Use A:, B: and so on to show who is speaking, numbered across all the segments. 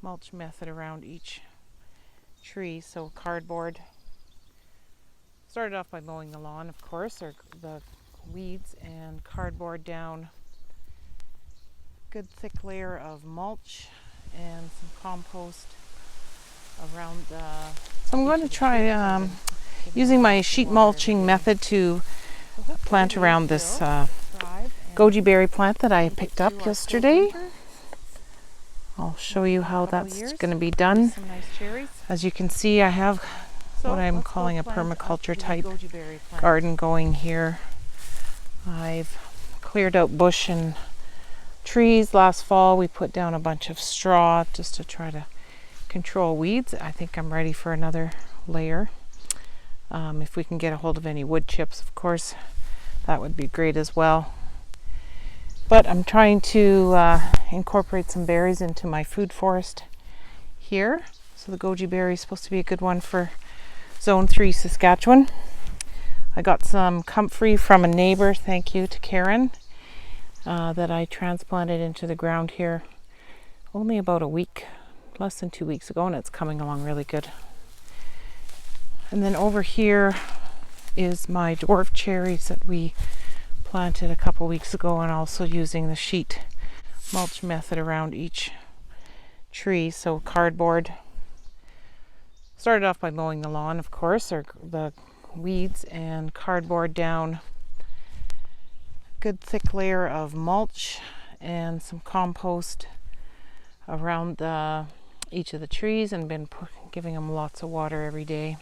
A: mulch method around each tree. So cardboard. Started off by mowing the lawn, of course, or the weeds, and cardboard down. Good thick layer of mulch and some compost around. So I'm going to try using my sheet mulching method to plant around this Goji Berry plant that I picked up yesterday. I'll show you how that's going to be done. As you can see, I have what I'm calling a permaculture type garden going here. I've cleared out bush and trees. Last fall we put down a bunch of straw just to try to control weeds. I think I'm ready for another layer. If we can get a hold of any wood chips, of course, that would be great as well. But I'm trying to incorporate some berries into my food forest here. So the goji berry is supposed to be a good one for Zone 3 Saskatchewan. I got some comfrey from a neighbor, thank you to Karen, that I transplanted into the ground here only about a week, less than 2 weeks ago, and it's coming along really good. And then over here is my dwarf cherries that we planted a couple weeks ago, and also using the sheet mulch method around each tree. So cardboard. Started off by mowing the lawn, of course, or the weeds, and cardboard down. Good thick layer of mulch and some compost around each of the trees, and been giving them lots of water every day.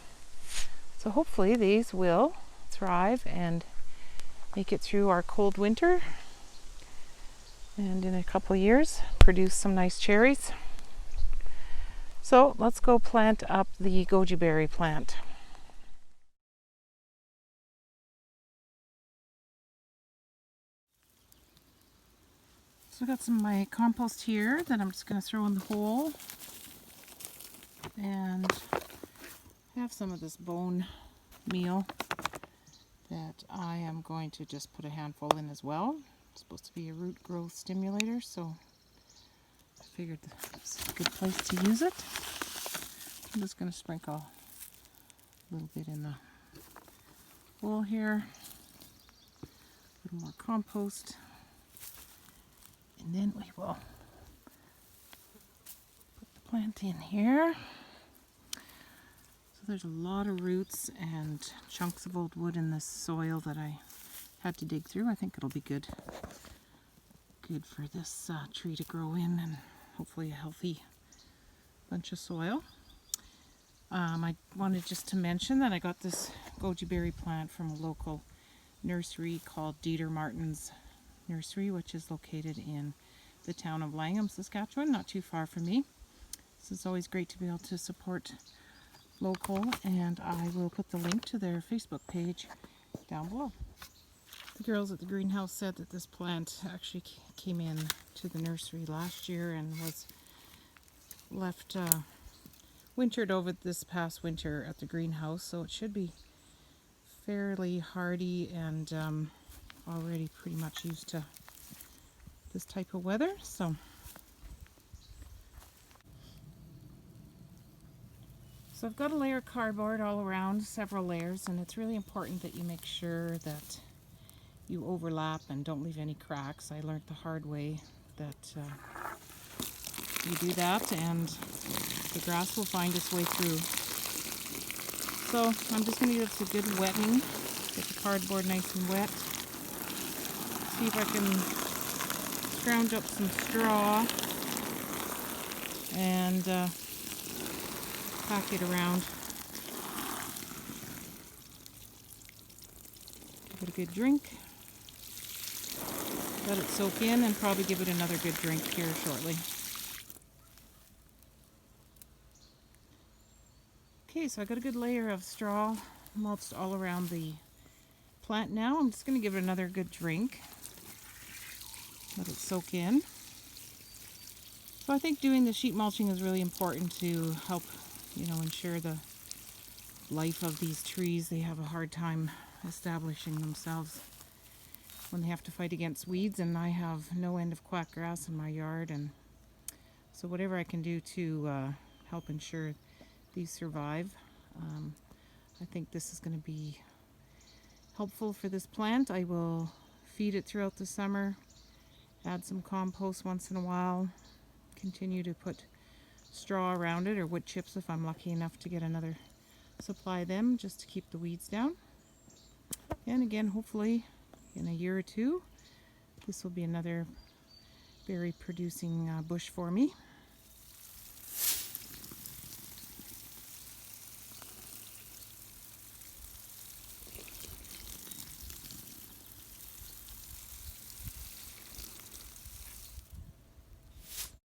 A: So hopefully these will thrive and make it through our cold winter, and in a couple years produce some nice cherries. So let's go plant up the goji berry plant. So I got some of my compost here that I'm just going to throw in the hole, and have some of this bone meal that I am going to just put a handful in as well. It's supposed to be a root growth stimulator, so I figured this is a good place to use it. I'm just going to sprinkle a little bit in the bowl here, a little more compost, and then we will put the plant in here. So there's a lot of roots and chunks of old wood in this soil that I had to dig through. I think it'll be good for this tree to grow in, and hopefully a healthy bunch of soil. I wanted just to mention that I got this goji berry plant from a local nursery called Dieter Martin's Nursery, which is located in the town of Langham, Saskatchewan, not too far from me. So it's always great to be able to support local, and I will put the link to their Facebook page down below. The girls at the greenhouse said that this plant actually came in to the nursery last year and was left wintered over this past winter at the greenhouse, so it should be fairly hardy and already pretty much used to this type of weather. So I've got a layer of cardboard all around, several layers, and it's really important that you make sure that you overlap and don't leave any cracks. I learned the hard way that you do that and the grass will find its way through. So I'm just going to give this a good wetting, get the cardboard nice and wet. See if I can scrounge up some straw and pack it around. Give it a good drink. Let it soak in and probably give it another good drink here shortly. Okay, so I got a good layer of straw mulched all around the plant now. I'm just going to give it another good drink. Let it soak in. So I think doing the sheet mulching is really important to help, ensure the life of these trees. They have a hard time establishing themselves when they have to fight against weeds, and I have no end of quack grass in my yard, and So whatever I can do to help ensure these survive. I think this is going to be helpful for this plant. I will feed it throughout the summer, add some compost once in a while, continue to put straw around it or wood chips if I'm lucky enough to get another supply of them, just to keep the weeds down. And again, hopefully in a year or two, this will be another berry producing bush for me.